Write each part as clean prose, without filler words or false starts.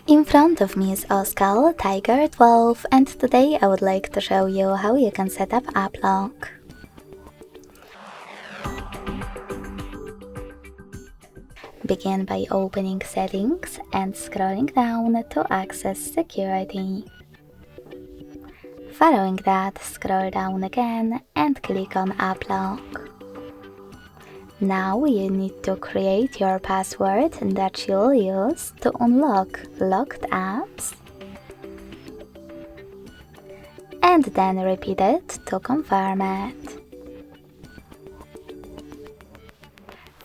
In front of me is OSCAL Tiger 12, and today I would like to show you how you can set up app lock. Begin by opening Settings and scrolling down to access Security. Following that, scroll down again and click on App Lock. Now you need to create your password that you'll use to unlock locked apps, and then repeat it to confirm it.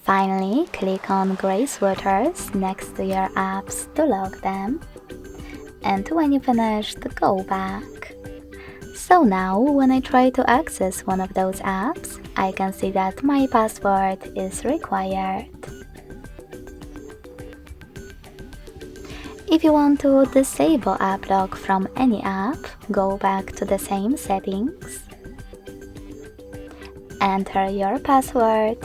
Finally, click on gray sweaters next to your apps to lock them, and when you finished, go back. So now, when I try to access one of those apps, I can see that my password is required. If you want to disable app lock from any app, go back to the same settings, enter your password,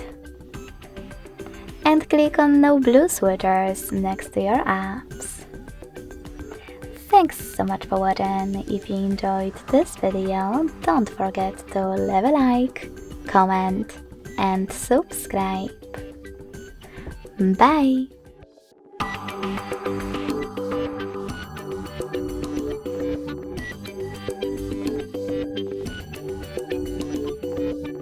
and click on No Blue Sweaters next to your apps. Thanks so much for watching. If you enjoyed this video, don't forget to leave a like, comment and subscribe. Bye!